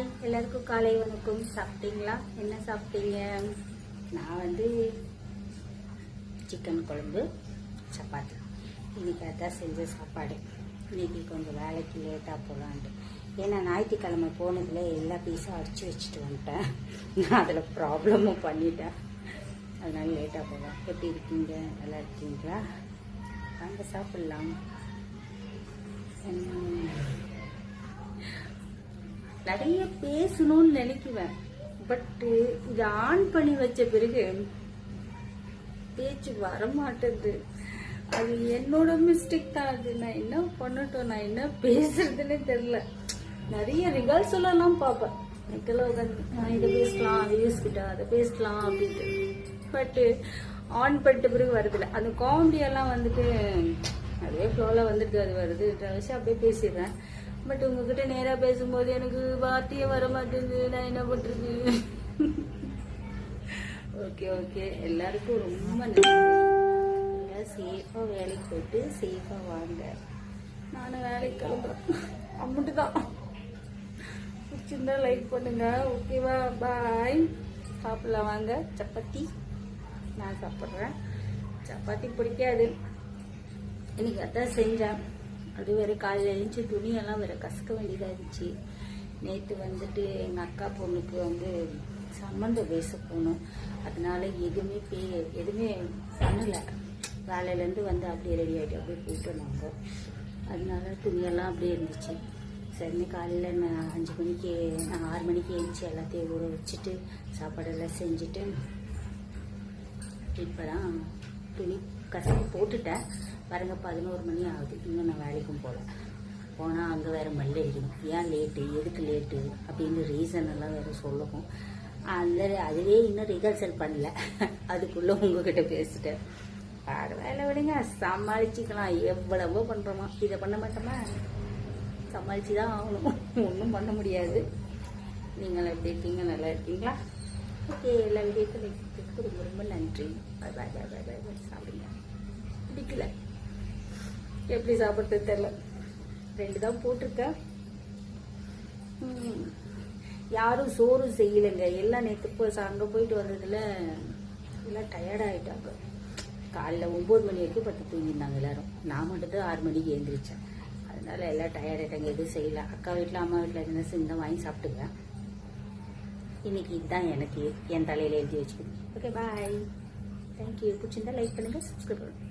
Hi, எல்லாருக்கும் காலை வணக்கம். சாப்பிட்டீங்களா? என்ன சாப்பிட்டீங்க? நான் சிக்கன் குழம்பு, சப்பாத்தி. இன்னைக்கு அதான் செஞ்ச சாப்பாடு. இன்னைக்கு கொஞ்சம் வேலைக்கு லேட்டாக போகலான்ட்டு. ஏன்னா ஞாயிற்றுக்கிழமை போனதில் எல்லா பீஸும் அடித்து வச்சுட்டு வந்துட்டேன். நான் அதில் ப்ராப்ளமும் பண்ணிட்டேன். அதனால லேட்டாக போகலாம். எப்படி இருக்கீங்க? நல்லா இருக்கீங்களா? வாங்க சாப்பிட்லாம். நிறைய பேசணும்னு நினைக்குவேன். பட்டு இதை ஆன் பண்ணி வச்ச பிறகு பேச்சு வரமாட்டேது. அது என்னோட மிஸ்டேக் தான். அது நான் என்ன பண்ணட்டும், நான் என்ன பேசுறதுன்னு தெரியல. நிறைய ரிகல்சல் எல்லாம் பார்ப்பேன். நான் இதை பேசலாம், அதை யூஸ்கிட்ட அதை பேசலாம் அப்படின்ட்டு. பட்டு ஆன் பண்ணிட்ட பிறகு வருதில்ல. அந்த காமெடி எல்லாம் அதுவே ஃப்ளோவில் அது வருது. விஷயம் அப்படியே பேசிடுறேன். பட் உங்ககிட்ட நேராக பேசும்போது எனக்கு வார்த்தையே வர மாட்டேங்குது. நான் என்ன பண்றது? ஓகே எல்லாருக்கும் ரொம்ப நன்றி. எல்லாம் சேஃபாக வேலைக்கு போயிட்டு சேஃபாக வாங்க. நானும் வேலைக்கு கிளம்புறேன். அம்முட்டு தான். பிடிச்சிருந்தா லைக் பண்ணுங்க. ஓகேவா? பாய். சாப்பிடலாம் வாங்க. சப்பாத்தி நான் சாப்பிட்றேன். சப்பாத்தி பிடிக்காது. இன்னைக்கு அதான் செஞ்சேன். அது வேற காலையில் எழுந்துச்சு துணியெல்லாம் வேற கசக்க வேண்டியதாக இருந்துச்சு. நேற்று எங்கள் அக்கா பொண்ணுக்கு சம்மந்தம் பேச போகணும். அதனால எதுவுமே பண்ணலை. வேலையிலேருந்து அப்படியே ரெடி ஆகிட்டு அப்படியே போயிட்டு நாங்கள். அதனால துணியெல்லாம் அப்படியே இருந்துச்சு. சரின்னு காலையில் நான் 6 மணிக்கு எழுந்துச்சு எல்லாத்தையும் ஊற வச்சுட்டு சாப்பாடெல்லாம் செஞ்சுட்டு இப்போ தான் துணி கசக்கி போட்டுட்டேன். பாருங்க 11 மணி ஆகுது. இன்னும் நான் வேலைக்கும் போனால் அங்கே வேறு மல்ல அடிக்கணும். ஏன் லேட்டு, எதுக்கு லேட்டு அப்படின்னு ரீசன் எல்லாம் வேறு சொல்லணும். அதுவே இன்னும் ரிஹர்சல் பண்ணல. அதுக்குள்ளே உங்ககிட்ட பேசிட்டேன். வேலை விடுங்க, சமாளிச்சுக்கலாம். எவ்வளவோ பண்ணுறோமா, இதை பண்ண மாட்டோமா? சமாளிச்சு தான் ஆகணும். ஒன்றும் பண்ண முடியாது. நீங்கள் எப்படி இருக்கீங்க? நல்லா இருக்கீங்களா? ஓகே, எல்லா வீடியோக்கும் ரொம்ப ரொம்ப நன்றி. பாய் பாய் பாய் பாய் பாய் பாய். சாப்பிடுங்க. பிடிக்கல, எப்படி சாப்பிட்றது தெரியல. 2 தான் போட்டிருக்கேன். யாரும் சோறு செய்யலைங்க. எல்லாம் நேற்று அங்கே போயிட்டு வந்ததில் எல்லாம் டயர்டாகிட்டாங்க. காலைல 9 மணி வரைக்கும் பட்டு தூங்கியிருந்தாங்க எல்லாரும். நான் மட்டும்தான் 6 மணிக்கு எழுந்திரிச்சேன். அதனால எல்லாம் டயர்டாயிட்டாங்க. எதுவும் செய்யல. அக்கா வீட்டில் அம்மா வீட்டில் என்ன செஞ்சு வாங்கி சாப்பிட்டுக்கிறேன். இன்னைக்கு இதுதான் எனக்கு என் தலையில் எழுதி வச்சுக்கணும். Okay bye. தேங்க்யூ. பிடிச்சிருந்தா லைக் பண்ணுங்கள், சப்ஸ்கிரைப் பண்ணுங்கள்.